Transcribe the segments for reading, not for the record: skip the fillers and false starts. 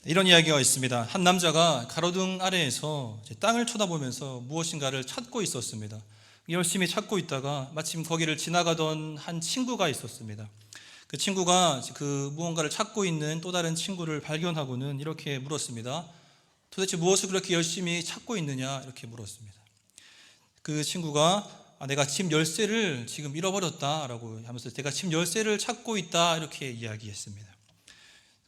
이런 이야기가 있습니다. 한 남자가 가로등 아래에서 땅을 쳐다보면서 무엇인가를 찾고 있었습니다. 열심히 찾고 있다가 마침 거기를 지나가던 한 친구가 있었습니다. 그 친구가 그 무언가를 찾고 있는 또 다른 친구를 발견하고는 이렇게 물었습니다. 도대체 무엇을 그렇게 열심히 찾고 있느냐? 이렇게 물었습니다. 그 친구가 내가 집 열쇠를 지금 잃어버렸다라고 하면서 내가 집 열쇠를 찾고 있다 이렇게 이야기했습니다.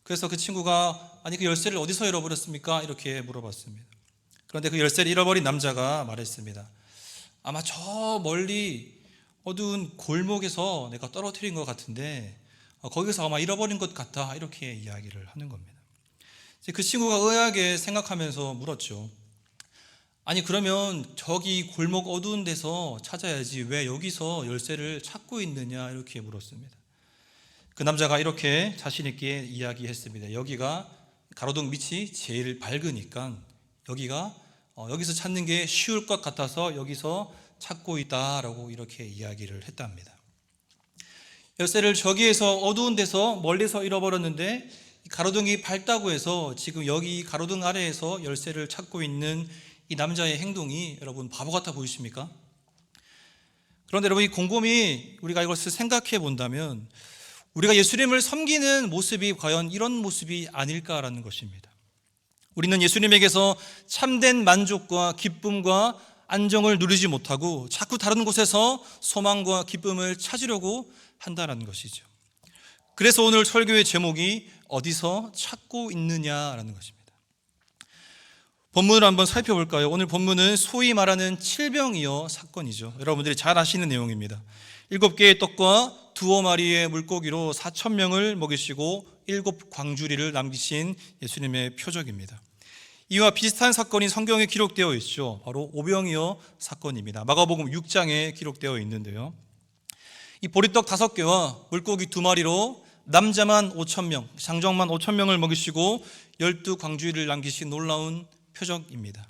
그래서 그 친구가 그 열쇠를 어디서 잃어버렸습니까? 이렇게 물어봤습니다. 그런데 그 열쇠를 잃어버린 남자가 말했습니다. 아마 저 멀리 어두운 골목에서 내가 떨어뜨린 것 같은데 거기서 아마 잃어버린 것 같다 이렇게 이야기를 하는 겁니다. 그 친구가 의아하게 생각하면서 물었죠. 그러면 저기 골목 어두운 데서 찾아야지 왜 여기서 열쇠를 찾고 있느냐 이렇게 물었습니다. 그 남자가 이렇게 자신 있게 이야기했습니다. 여기가 가로등 밑이 제일 밝으니까 여기서 찾는 게 쉬울 것 같아서 여기서 찾고 있다라고 이렇게 이야기를 했답니다. 열쇠를 저기에서 어두운 데서 멀리서 잃어버렸는데 가로등이 밝다고 해서 지금 여기 가로등 아래에서 열쇠를 찾고 있는 이 남자의 행동이 여러분 바보 같아 보이십니까? 그런데 여러분 곰곰이 우리가 이것을 생각해 본다면 우리가 예수님을 섬기는 모습이 과연 이런 모습이 아닐까라는 것입니다. 우리는 예수님에게서 참된 만족과 기쁨과 안정을 누리지 못하고 자꾸 다른 곳에서 소망과 기쁨을 찾으려고 한다는 것이죠. 그래서 오늘 설교의 제목이 어디서 찾고 있느냐라는 것입니다. 본문을 한번 살펴볼까요? 오늘 본문은 소위 말하는 칠병이어 사건이죠. 여러분들이 잘 아시는 내용입니다. 7개의 떡과 두어 마리의 물고기로 4,000명을 먹이시고 7 광주리를 남기신 예수님의 표적입니다. 이와 비슷한 사건이 성경에 기록되어 있죠. 바로 오병이어 사건입니다. 마가복음 6장에 기록되어 있는데요. 이 보리떡 5개와 물고기 2마리로 남자만 5,000명, 장정만 5,000명을 먹이시고 12 광주리를 남기신 놀라운 표적입니다.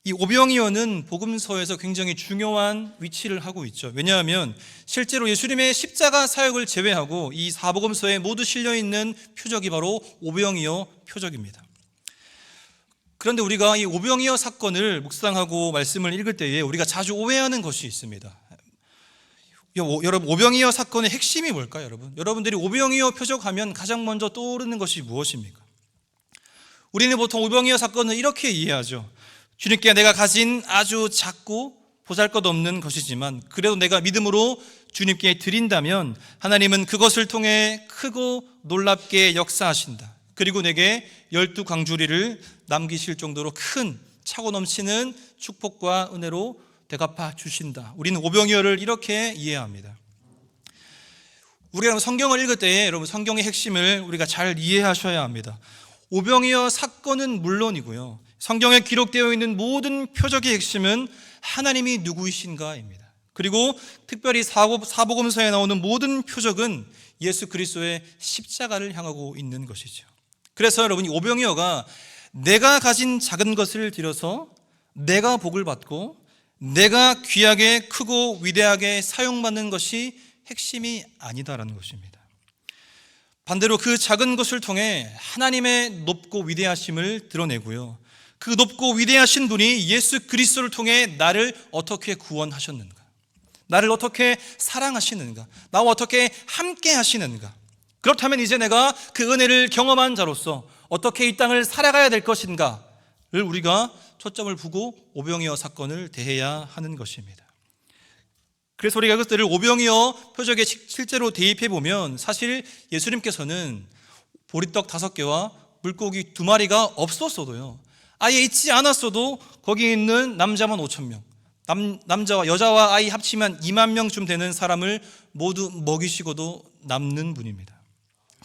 이 오병이어는 복음서에서 굉장히 중요한 위치를 하고 있죠. 왜냐하면 실제로 예수님의 십자가 사역을 제외하고 이 사복음서에 모두 실려있는 표적이 바로 오병이어 표적입니다. 그런데 우리가 이 오병이어 사건을 묵상하고 말씀을 읽을 때에 우리가 자주 오해하는 것이 있습니다. 여러분 오병이어 사건의 핵심이 뭘까요? 여러분들이 오병이어 표적하면 가장 먼저 떠오르는 것이 무엇입니까? 우리는 보통 오병이어 사건을 이렇게 이해하죠. 주님께 내가 가진 아주 작고 보잘것없는 것이지만 그래도 내가 믿음으로 주님께 드린다면 하나님은 그것을 통해 크고 놀랍게 역사하신다. 그리고 내게 12 광주리를 남기실 정도로 큰 차고 넘치는 축복과 은혜로 대갚아 주신다. 우리는 오병이어를 이렇게 이해합니다. 우리가 성경을 읽을 때 여러분 성경의 핵심을 우리가 잘 이해하셔야 합니다. 오병이어 사건은 물론이고요. 성경에 기록되어 있는 모든 표적의 핵심은 하나님이 누구이신가입니다. 그리고 특별히 사복음서에 나오는 모든 표적은 예수 그리스도의 십자가를 향하고 있는 것이죠. 그래서 여러분 오병이어가 내가 가진 작은 것을 들여서 내가 복을 받고 내가 귀하게 크고 위대하게 사용받는 것이 핵심이 아니다라는 것입니다. 반대로 그 작은 것을 통해 하나님의 높고 위대하심을 드러내고요. 그 높고 위대하신 분이 예수 그리스도를 통해 나를 어떻게 구원하셨는가, 나를 어떻게 사랑하시는가, 나와 어떻게 함께 하시는가. 그렇다면 이제 내가 그 은혜를 경험한 자로서 어떻게 이 땅을 살아가야 될 것인가를 우리가 초점을 두고 오병이어 사건을 대해야 하는 것입니다. 그래서 우리가 그것들을 오병이어 표적에 실제로 대입해 보면 사실 예수님께서는 보리떡 5개와 물고기 2마리가 없었어도요, 아예 있지 않았어도 거기 있는 남자만 5,000명, 남자와 여자와 아이 합치면 2만 명쯤 되는 사람을 모두 먹이시고도 남는 분입니다.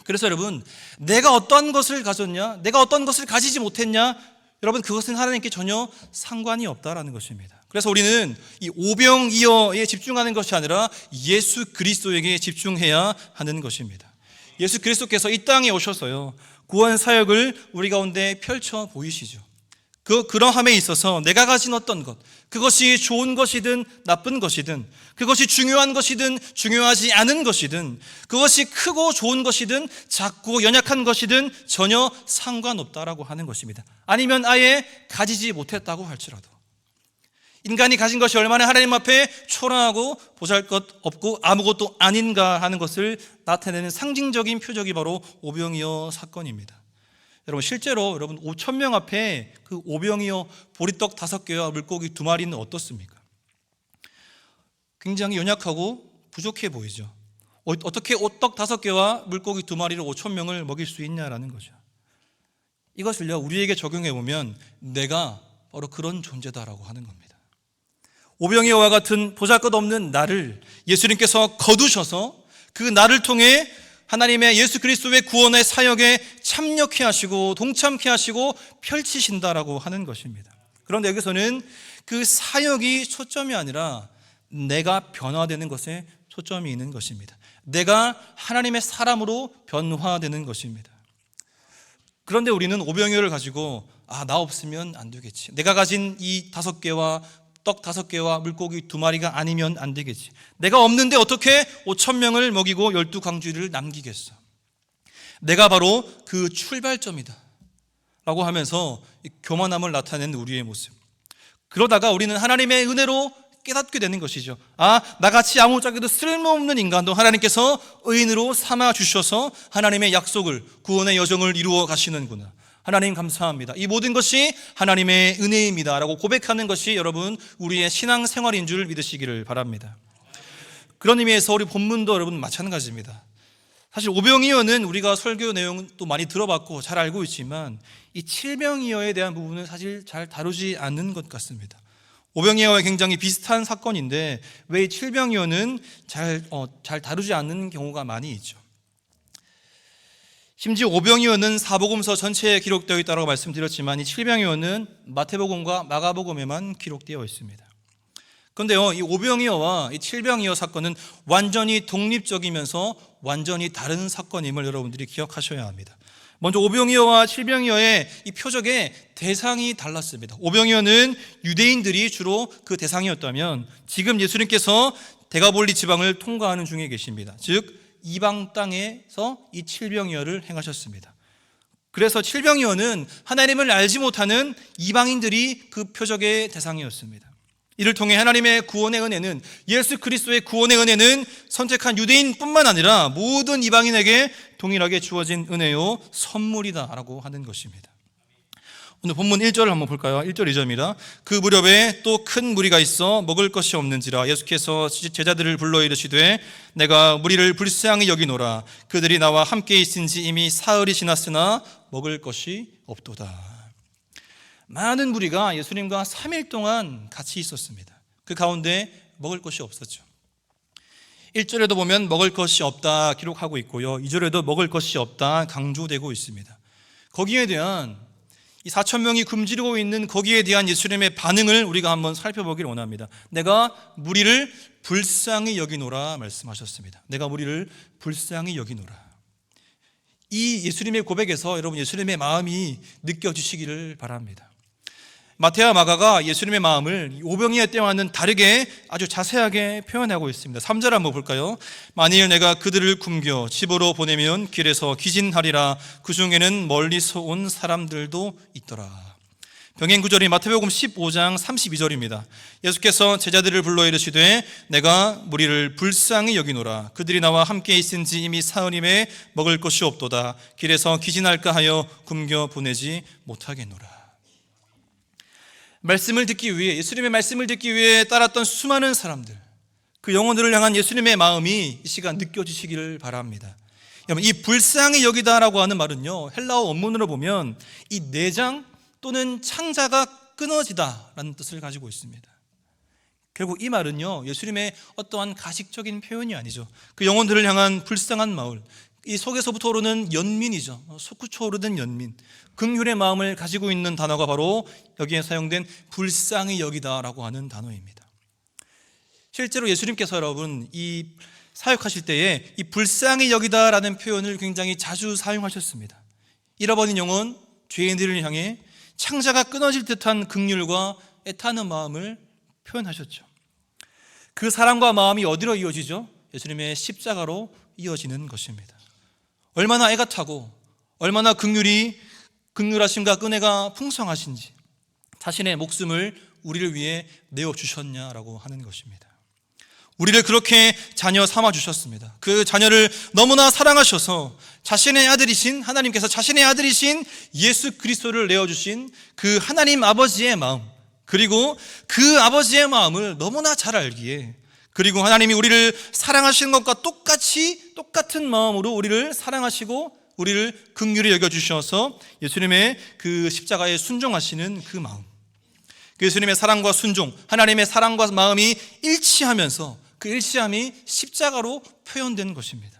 그래서 여러분 내가 어떤 것을 가졌냐, 내가 어떤 것을 가지지 못했냐, 여러분 그것은 하나님께 전혀 상관이 없다라는 것입니다. 그래서 우리는 이 오병이어에 집중하는 것이 아니라 예수 그리스도에게 집중해야 하는 것입니다. 예수 그리스도께서 이 땅에 오셔서요 구원 사역을 우리 가운데 펼쳐 보이시죠. 그러함에 있어서 내가 가진 어떤 것, 그것이 좋은 것이든 나쁜 것이든, 그것이 중요한 것이든 중요하지 않은 것이든, 그것이 크고 좋은 것이든 작고 연약한 것이든 전혀 상관없다라고 하는 것입니다. 아니면 아예 가지지 못했다고 할지라도 인간이 가진 것이 얼마나 하나님 앞에 초라하고 보잘것없고 아무것도 아닌가 하는 것을 나타내는 상징적인 표적이 바로 오병이어 사건입니다. 여러분, 실제로 여러분 5,000명 앞에 그 오병이어 보리떡 5개와 물고기 2마리는 어떻습니까? 굉장히 연약하고 부족해 보이죠. 어떻게 오떡 5개와 물고기 2마리로 5,000명을 먹일 수 있냐라는 거죠. 이것을요, 우리에게 적용해 보면 내가 바로 그런 존재다라고 하는 겁니다. 오병이어와 같은 보잘것없는 나를 예수님께서 거두셔서 그 나를 통해 하나님의 예수 그리스도의 구원의 사역에 참여케 하시고 동참케 하시고 펼치신다라고 하는 것입니다. 그런데 여기서는 그 사역이 초점이 아니라 내가 변화되는 것에 초점이 있는 것입니다. 내가 하나님의 사람으로 변화되는 것입니다. 그런데 우리는 오병이어를 가지고 나 없으면 안 되겠지, 내가 가진 이 5개와 떡 5개와 물고기 2마리가 아니면 안 되겠지, 내가 없는데 어떻게 5,000명을 먹이고 12광주리를 남기겠어, 내가 바로 그 출발점이다 라고 하면서 교만함을 나타내는 우리의 모습. 그러다가 우리는 하나님의 은혜로 깨닫게 되는 것이죠. 나같이 아무짝에도 쓸모없는 인간도 하나님께서 의인으로 삼아 주셔서 하나님의 약속을, 구원의 여정을 이루어 가시는구나, 하나님 감사합니다, 이 모든 것이 하나님의 은혜입니다 라고 고백하는 것이 여러분 우리의 신앙생활인 줄 믿으시기를 바랍니다. 그런 의미에서 우리 본문도 여러분 마찬가지입니다. 사실 오병이어는 우리가 설교 내용도 많이 들어봤고 잘 알고 있지만 이 칠병이어에 대한 부분은 사실 잘 다루지 않는 것 같습니다. 오병이어와 굉장히 비슷한 사건인데 왜 이 칠병이어는 잘 다루지 않는 경우가 많이 있죠. 심지어 오병이어는 사복음서 전체에 기록되어 있다고 말씀드렸지만 이 칠병이어는 마태복음과 마가복음에만 기록되어 있습니다. 그런데요, 이 오병이어와 이 칠병이어 사건은 완전히 독립적이면서 완전히 다른 사건임을 여러분들이 기억하셔야 합니다. 먼저 오병이어와 칠병이어의 이 표적의 대상이 달랐습니다. 오병이어는 유대인들이 주로 그 대상이었다면 지금 예수님께서 데가볼리 지방을 통과하는 중에 계십니다. 즉 이방 땅에서 이 칠병이어를 행하셨습니다. 그래서 칠병이어는 하나님을 알지 못하는 이방인들이 그 표적의 대상이었습니다. 이를 통해 하나님의 구원의 은혜는, 예수 그리스도의 구원의 은혜는 선택한 유대인뿐만 아니라 모든 이방인에게 동일하게 주어진 은혜요 선물이다라고 하는 것입니다. 오늘 본문 1절을 한번 볼까요? 1절 2절입니다. 그 무렵에 또 큰 무리가 있어 먹을 것이 없는지라 예수께서 제자들을 불러 이르시되 내가 무리를 불쌍히 여기노라. 그들이 나와 함께 있은지 이미 사흘이 지났으나 먹을 것이 없도다. 많은 무리가 예수님과 3일 동안 같이 있었습니다. 그 가운데 먹을 것이 없었죠. 1절에도 보면 먹을 것이 없다 기록하고 있고요, 2절에도 먹을 것이 없다 강조되고 있습니다. 거기에 대한 이 4,000명이 굶주리고 있는 거기에 대한 예수님의 반응을 우리가 한번 살펴보기를 원합니다. 내가 무리를 불쌍히 여기노라 말씀하셨습니다. 내가 무리를 불쌍히 여기노라. 이 예수님의 고백에서 여러분 예수님의 마음이 느껴지시기를 바랍니다. 마태와 마가가 예수님의 마음을 오병이어 때와는 다르게 아주 자세하게 표현하고 있습니다. 3절 한번 볼까요? 만일 내가 그들을 굶겨 집으로 보내면 길에서 기진하리라. 그 중에는 멀리서 온 사람들도 있더라. 병행 구절이 마태복음 15장 32절입니다. 예수께서 제자들을 불러 이르시되 내가 무리를 불쌍히 여기노라. 그들이 나와 함께 있은지 이미 사흘임에 먹을 것이 없도다. 길에서 기진할까 하여 굶겨 보내지 못하겠노라. 말씀을 듣기 위해, 예수님의 말씀을 듣기 위해 따랐던 수많은 사람들, 그 영혼들을 향한 예수님의 마음이 이 시간 느껴지시기를 바랍니다. 여러분, 이 불쌍히 여기다라고 하는 말은요, 헬라어 원문으로 보면 이 내장 또는 창자가 끊어지다라는 뜻을 가지고 있습니다. 결국 이 말은요, 예수님의 어떠한 가식적인 표현이 아니죠. 그 영혼들을 향한 불쌍한 마음, 이 속에서부터 오르는 연민이죠. 솟구쳐 오르는 연민, 긍휼의 마음을 가지고 있는 단어가 바로 여기에 사용된 불쌍히 여기다라고 하는 단어입니다. 실제로 예수님께서 여러분 이 사역하실 때에 이 불쌍히 여기다라는 표현을 굉장히 자주 사용하셨습니다. 잃어버린 영혼, 죄인들을 향해 창자가 끊어질 듯한 긍휼과 애타는 마음을 표현하셨죠. 그 사랑과 마음이 어디로 이어지죠? 예수님의 십자가로 이어지는 것입니다. 얼마나 애가 타고 얼마나 긍휼하심과 은혜가 풍성하신지 자신의 목숨을 우리를 위해 내어주셨냐라고 하는 것입니다. 우리를 그렇게 자녀 삼아주셨습니다. 그 자녀를 너무나 사랑하셔서 하나님께서 자신의 아들이신 예수 그리스도를 내어주신 그 하나님 아버지의 마음, 그리고 그 아버지의 마음을 너무나 잘 알기에, 그리고 하나님이 우리를 사랑하시는 것과 똑같은 마음으로 우리를 사랑하시고 우리를 긍휼히 여겨주셔서 예수님의 그 십자가에 순종하시는 그 마음, 그 예수님의 사랑과 순종, 하나님의 사랑과 마음이 일치하면서 그 일치함이 십자가로 표현된 것입니다.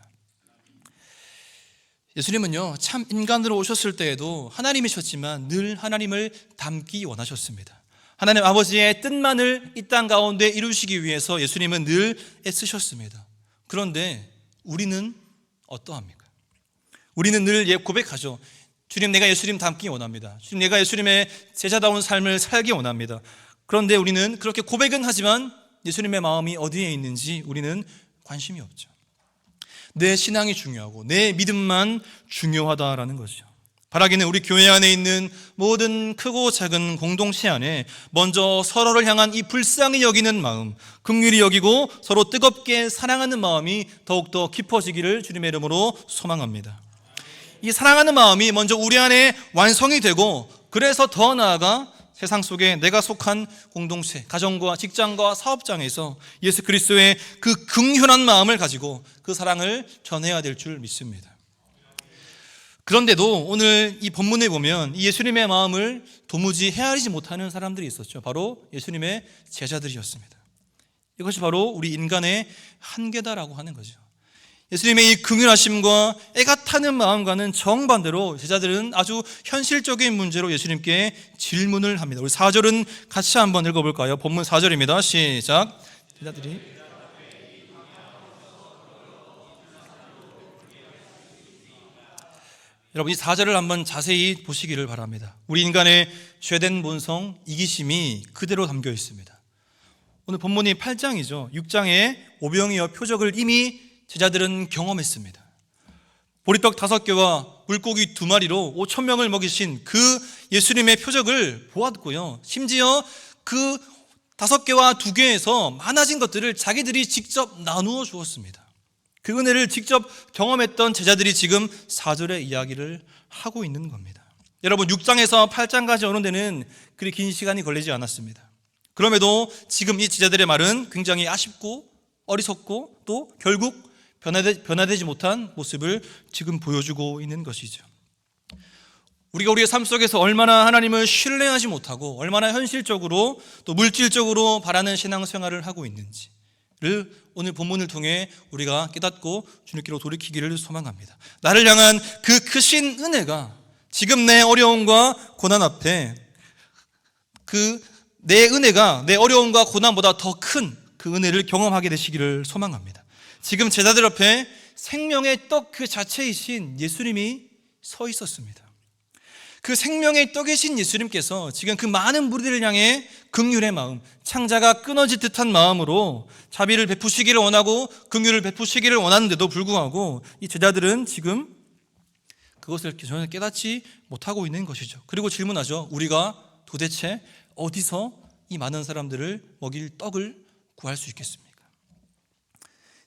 예수님은요, 참 인간으로 오셨을 때에도 하나님이셨지만 늘 하나님을 닮기 원하셨습니다. 하나님 아버지의 뜻만을 이 땅 가운데 이루시기 위해서 예수님은 늘 애쓰셨습니다. 그런데 우리는 어떠합니까? 우리는 늘 고백하죠. 주님, 내가 예수님 닮기 원합니다. 주님, 내가 예수님의 제자다운 삶을 살기 원합니다. 그런데 우리는 그렇게 고백은 하지만 예수님의 마음이 어디에 있는지 우리는 관심이 없죠. 내 신앙이 중요하고 내 믿음만 중요하다라는 거죠. 바라기는 우리 교회 안에 있는 모든 크고 작은 공동체 안에 먼저 서로를 향한 이 불쌍히 여기는 마음, 긍휼히 여기고 서로 뜨겁게 사랑하는 마음이 더욱더 깊어지기를 주님의 이름으로 소망합니다. 이 사랑하는 마음이 먼저 우리 안에 완성이 되고, 그래서 더 나아가 세상 속에 내가 속한 공동체, 가정과 직장과 사업장에서 예수 그리스도의 그 긍휼한 마음을 가지고 그 사랑을 전해야 될 줄 믿습니다. 그런데도 오늘 이 본문에 보면 이 예수님의 마음을 도무지 헤아리지 못하는 사람들이 있었죠. 바로 예수님의 제자들이었습니다. 이것이 바로 우리 인간의 한계다라고 하는 거죠. 예수님의 이 긍휼하심과 애가 타는 마음과는 정반대로 제자들은 아주 현실적인 문제로 예수님께 질문을 합니다. 우리 4절은 같이 한번 읽어볼까요? 본문 4절입니다. 시작. 제자들이 여러분, 이 4절을 한번 자세히 보시기를 바랍니다. 우리 인간의 죄된 본성, 이기심이 그대로 담겨 있습니다. 오늘 본문이 8장이죠. 6장에 오병이어 표적을 이미 제자들은 경험했습니다. 보리떡 5개와 물고기 2마리로 5,000명을 먹이신 그 예수님의 표적을 보았고요. 심지어 그 5개와 2개에서 많아진 것들을 자기들이 직접 나누어 주었습니다. 그 은혜를 직접 경험했던 제자들이 지금 4절의 이야기를 하고 있는 겁니다. 여러분, 6장에서 8장까지 오는 데는 그리 긴 시간이 걸리지 않았습니다. 그럼에도 지금 이 제자들의 말은 굉장히 아쉽고 어리석고 또 결국 변화되지 못한 모습을 지금 보여주고 있는 것이죠. 우리가 우리의 삶 속에서 얼마나 하나님을 신뢰하지 못하고 얼마나 현실적으로 또 물질적으로 바라는 신앙생활을 하고 있는지를 오늘 본문을 통해 우리가 깨닫고 주님께로 돌이키기를 소망합니다. 나를 향한 그 크신 은혜가 지금 내 어려움과 고난 앞에 내 은혜가 내 어려움과 고난보다 더 큰 그 은혜를 경험하게 되시기를 소망합니다. 지금 제자들 앞에 생명의 떡 그 자체이신 예수님이 서 있었습니다. 그 생명의 떡이신 예수님께서 지금 그 많은 무리들을 향해 긍휼의 마음, 창자가 끊어질 듯한 마음으로 자비를 베푸시기를 원하고 긍휼을 베푸시기를 원하는데도 불구하고 이 제자들은 지금 그것을 전혀 깨닫지 못하고 있는 것이죠. 그리고 질문하죠. 우리가 도대체 어디서 이 많은 사람들을 먹일 떡을 구할 수 있겠습니까?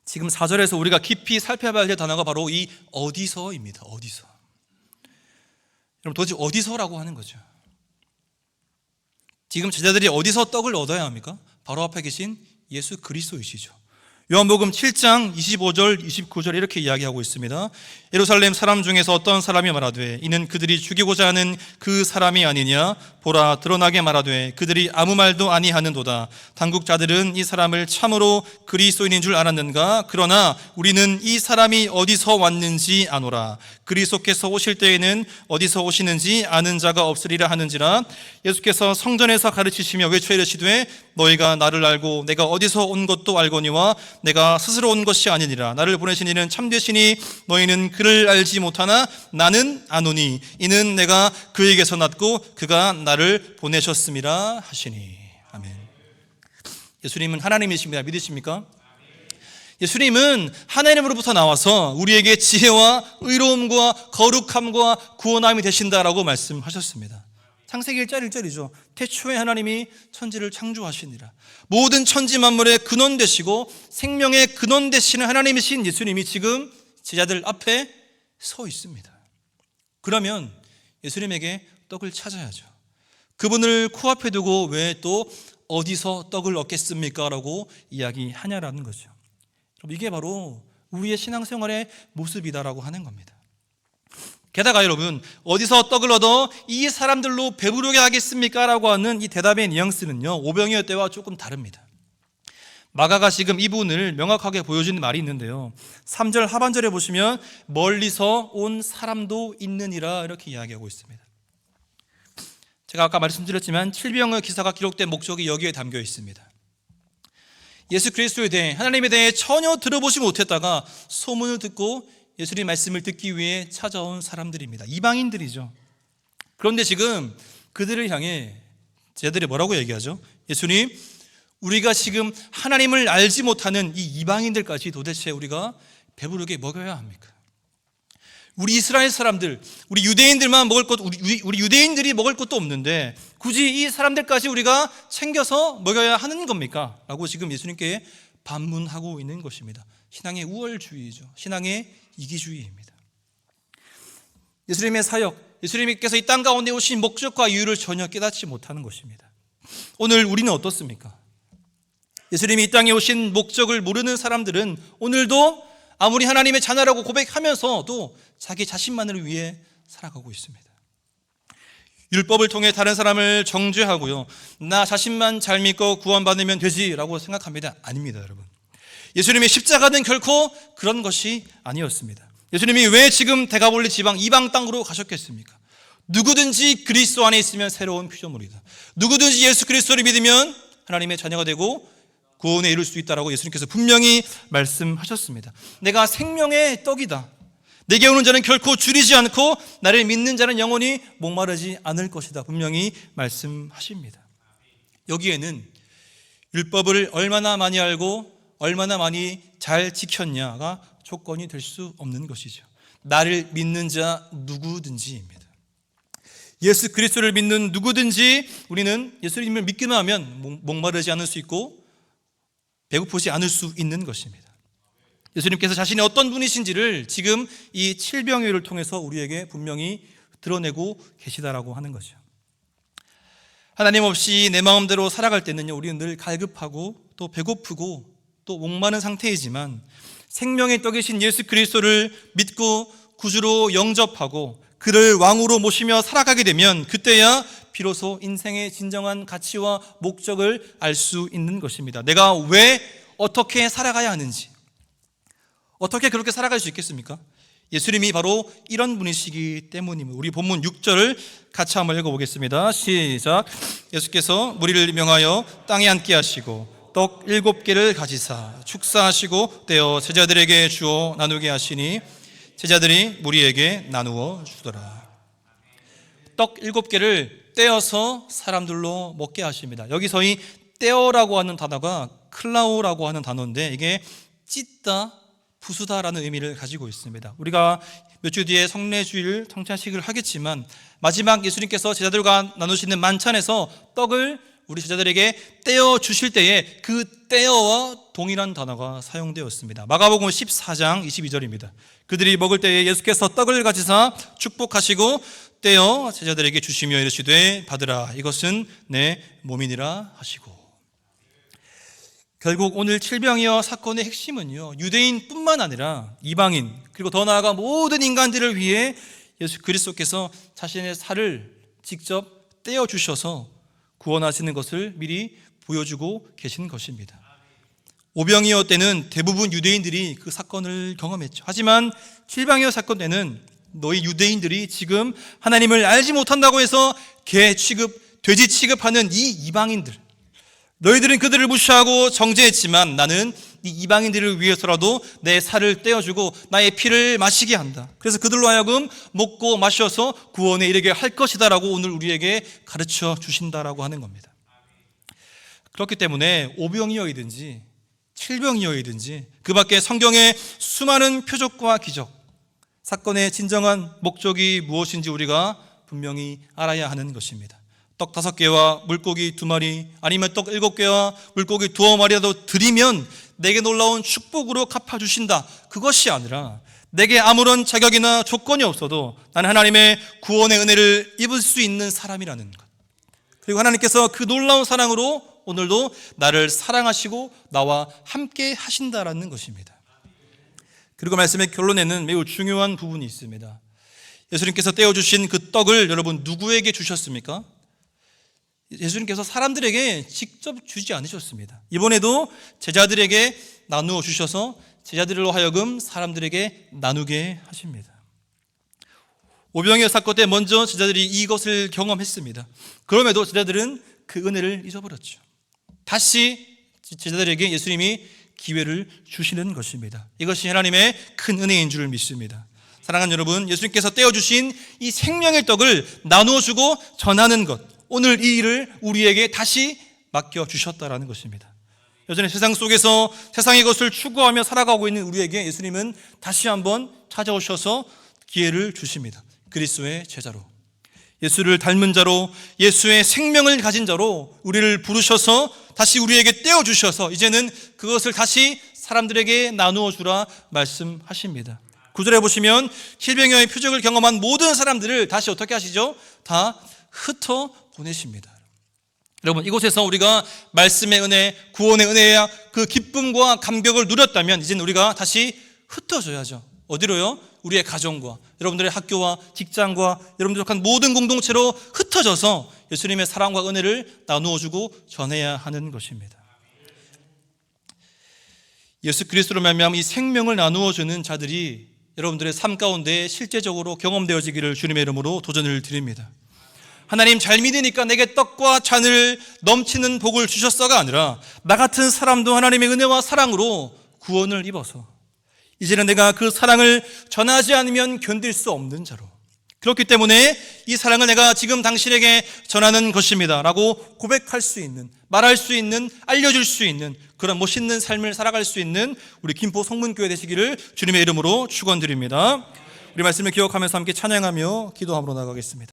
지금 4절에서 우리가 깊이 살펴봐야 될 단어가 바로 이 어디서입니다. 어디서. 여러분, 도대체 어디서라고 하는 거죠? 지금 제자들이 어디서 떡을 얻어야 합니까? 바로 앞에 계신 예수 그리스도이시죠. 요한복음 7장 25절 29절 이렇게 이야기하고 있습니다. 예루살렘 사람 중에서 어떤 사람이 말하되 이는 그들이 죽이고자 하는 그 사람이 아니냐, 보라 드러나게 말하되 그들이 아무 말도 아니하는도다. 당국자들은 이 사람을 참으로 그리스도인인 줄 알았는가? 그러나 우리는 이 사람이 어디서 왔는지 아노라. 그리스도께서 오실 때에는 어디서 오시는지 아는 자가 없으리라 하는지라. 예수께서 성전에서 가르치시며 외쳐 이르시되 너희가 나를 알고 내가 어디서 온 것도 알거니와 내가 스스로 온 것이 아니니라. 나를 보내신 이는 참되시니 너희는 그를 알지 못하나 나는 아노니 이는 내가 그에게서 났고 그가 나를 보내셨음이라 하시니. 아멘. 예수님은 하나님이십니다. 믿으십니까? 예수님은 하나님으로부터 나와서 우리에게 지혜와 의로움과 거룩함과 구원함이 되신다라고 말씀하셨습니다. 창세기 1장 1절이죠. 태초에 하나님이 천지를 창조하시니라. 모든 천지 만물의 근원 되시고 생명의 근원 되시는 하나님이신 예수님이 지금 제자들 앞에 서 있습니다. 그러면 예수님에게 떡을 찾아야죠. 그분을 코앞에 두고 왜 또 어디서 떡을 얻겠습니까? 라고 이야기하냐라는 거죠. 이게 바로 우리의 신앙생활의 모습이다라고 하는 겁니다. 게다가 여러분, 어디서 떡을 얻어 이 사람들로 배부르게 하겠습니까? 라고 하는 이 대답의 뉘앙스는요, 오병이어 때와 조금 다릅니다. 마가가 지금 이 부분을 명확하게 보여주는 말이 있는데요, 3절 하반절에 보시면 멀리서 온 사람도 있느니라 이렇게 이야기하고 있습니다. 제가 아까 말씀드렸지만 칠병의 기사가 기록된 목적이 여기에 담겨 있습니다. 예수 그리스도에 대해, 하나님에 대해 전혀 들어보지 못했다가 소문을 듣고 예수님 말씀을 듣기 위해 찾아온 사람들입니다. 이방인들이죠. 그런데 지금 그들을 향해 제자들이 뭐라고 얘기하죠? 예수님, 우리가 지금 하나님을 알지 못하는 이 이방인들까지 도대체 우리가 배부르게 먹여야 합니까? 우리 이스라엘 사람들, 우리 유대인들만 먹을 것, 우리 유대인들이 먹을 것도 없는데 굳이 이 사람들까지 우리가 챙겨서 먹여야 하는 겁니까? 라고 지금 예수님께 반문하고 있는 것입니다. 신앙의 우월주의죠. 신앙의 이기주의입니다. 예수님의 사역, 예수님께서 이 땅 가운데 오신 목적과 이유를 전혀 깨닫지 못하는 것입니다. 오늘 우리는 어떻습니까? 예수님이 이 땅에 오신 목적을 모르는 사람들은 오늘도 아무리 하나님의 자녀라고 고백하면서도 자기 자신만을 위해 살아가고 있습니다. 율법을 통해 다른 사람을 정죄하고요, 나 자신만 잘 믿고 구원받으면 되지라고 생각합니다. 아닙니다, 여러분. 예수님의 십자가는 결코 그런 것이 아니었습니다. 예수님이 왜 지금 데가볼리 지방 이방 땅으로 가셨겠습니까? 누구든지 그리스도 안에 있으면 새로운 피조물이다. 누구든지 예수 그리스도를 믿으면 하나님의 자녀가 되고 구원에 이룰 수 있다라고 예수님께서 분명히 말씀하셨습니다. 내가 생명의 떡이다. 내게 오는 자는 결코 줄이지 않고 나를 믿는 자는 영원히 목마르지 않을 것이다. 분명히 말씀하십니다. 여기에는 율법을 얼마나 많이 알고 얼마나 많이 잘 지켰냐가 조건이 될 수 없는 것이죠. 나를 믿는 자 누구든지입니다. 예수 그리스도를 믿는 누구든지 우리는 예수님을 믿기만 하면 목마르지 않을 수 있고 배고프지 않을 수 있는 것입니다. 예수님께서 자신이 어떤 분이신지를 지금 이 칠병회를 통해서 우리에게 분명히 드러내고 계시다라고 하는 거죠. 하나님 없이 내 마음대로 살아갈 때는요, 우리는 늘 갈급하고 또 배고프고 또 목마른 상태이지만 생명의 떡이신 예수 그리스도를 믿고 구주로 영접하고 그를 왕으로 모시며 살아가게 되면 그때야 비로소 인생의 진정한 가치와 목적을 알 수 있는 것입니다. 내가 왜 어떻게 살아가야 하는지, 어떻게 그렇게 살아갈 수 있겠습니까? 예수님이 바로 이런 분이시기 때문입니다. 우리 본문 6절을 같이 한번 읽어보겠습니다. 시작. 예수께서 무리를 명하여 땅에 앉게 하시고 떡 7개를 가지사 축사하시고 떼어 제자들에게 주어 나누게 하시니 제자들이 무리에게 나누어 주더라. 떡 7개를 떼어서 사람들로 먹게 하십니다. 여기서 이 떼어라고 하는 단어가 클라오라고 하는 단어인데 이게 찢다, 부수다라는 의미를 가지고 있습니다. 우리가 몇 주 뒤에 성례주일 성찬식을 하겠지만 마지막 예수님께서 제자들과 나누시는 만찬에서 떡을 우리 제자들에게 떼어 주실 때에 그 떼어와 동일한 단어가 사용되었습니다. 마가복음 14장 22절입니다. 그들이 먹을 때에 예수께서 떡을 가지사 축복하시고 떼어 제자들에게 주시며 이르시되 받으라, 이것은 내 몸이니라 하시고. 결국 오늘 칠병이어 사건의 핵심은요, 유대인뿐만 아니라 이방인 그리고 더 나아가 모든 인간들을 위해 예수 그리스도께서 자신의 살을 직접 떼어 주셔서 구원하시는 것을 미리 보여주고 계신 것입니다. 오병이어 때는 대부분 유대인들이 그 사건을 경험했죠. 하지만 칠병이어 사건 때는 너희 유대인들이 지금 하나님을 알지 못한다고 해서 개 취급, 돼지 취급하는 이 이방인들, 너희들은 그들을 무시하고 정죄했지만 나는 이 이방인들을 위해서라도 내 살을 떼어주고 나의 피를 마시게 한다. 그래서 그들로 하여금 먹고 마셔서 구원에 이르게 할 것이다 라고 오늘 우리에게 가르쳐 주신다라고 하는 겁니다. 그렇기 때문에 오병이어이든지 칠병이어이든지 그 밖에 성경의 수많은 표적과 기적, 사건의 진정한 목적이 무엇인지 우리가 분명히 알아야 하는 것입니다. 떡 5개와 물고기 2마리, 아니면 떡 7개와 물고기 2마리라도 드리면 내게 놀라운 축복으로 갚아주신다. 그것이 아니라 내게 아무런 자격이나 조건이 없어도 나는 하나님의 구원의 은혜를 입을 수 있는 사람이라는 것, 그리고 하나님께서 그 놀라운 사랑으로 오늘도 나를 사랑하시고 나와 함께 하신다라는 것입니다. 그리고 말씀의 결론에는 매우 중요한 부분이 있습니다. 예수님께서 떼어주신 그 떡을 여러분 누구에게 주셨습니까? 예수님께서 사람들에게 직접 주지 않으셨습니다. 이번에도 제자들에게 나누어 주셔서 제자들로 하여금 사람들에게 나누게 하십니다. 오병이어 사건 때 먼저 제자들이 이것을 경험했습니다. 그럼에도 제자들은 그 은혜를 잊어버렸죠. 다시 제자들에게 예수님이 기회를 주시는 것입니다. 이것이 하나님의 큰 은혜인 줄 믿습니다. 사랑하는 여러분, 예수님께서 떼어주신 이 생명의 떡을 나누어주고 전하는 것, 오늘 이 일을 우리에게 다시 맡겨주셨다라는 것입니다. 여전히 세상 속에서 세상의 것을 추구하며 살아가고 있는 우리에게 예수님은 다시 한번 찾아오셔서 기회를 주십니다. 그리스도의 제자로, 예수를 닮은 자로, 예수의 생명을 가진 자로 우리를 부르셔서 다시 우리에게 떼어주셔서 이제는 그것을 다시 사람들에게 나누어 주라 말씀하십니다. 9절에 보시면 칠병이어의 표적을 경험한 모든 사람들을 다시 어떻게 하시죠? 다 흩어 보내십니다. 여러분, 이곳에서 우리가 말씀의 은혜, 구원의 은혜야 그 기쁨과 감격을 누렸다면 이제는 우리가 다시 흩어져야죠. 어디로요? 우리의 가정과 여러분들의 학교와 직장과 여러분들 속한 모든 공동체로 흩어져서 예수님의 사랑과 은혜를 나누어주고 전해야 하는 것입니다. 예수 그리스도로 말미암아 이 생명을 나누어주는 자들이 여러분들의 삶 가운데 실제적으로 경험되어지기를 주님의 이름으로 도전을 드립니다. 하나님 잘 믿으니까 내게 떡과 잔을 넘치는 복을 주셨어가 아니라 나 같은 사람도 하나님의 은혜와 사랑으로 구원을 입어서 이제는 내가 그 사랑을 전하지 않으면 견딜 수 없는 자로, 그렇기 때문에 이 사랑을 내가 지금 당신에게 전하는 것입니다 라고 고백할 수 있는, 말할 수 있는, 알려줄 수 있는 그런 멋있는 삶을 살아갈 수 있는 우리 김포 성문교회 되시기를 주님의 이름으로 축원드립니다. 우리 말씀을 기억하면서 함께 찬양하며 기도함으로 나가겠습니다.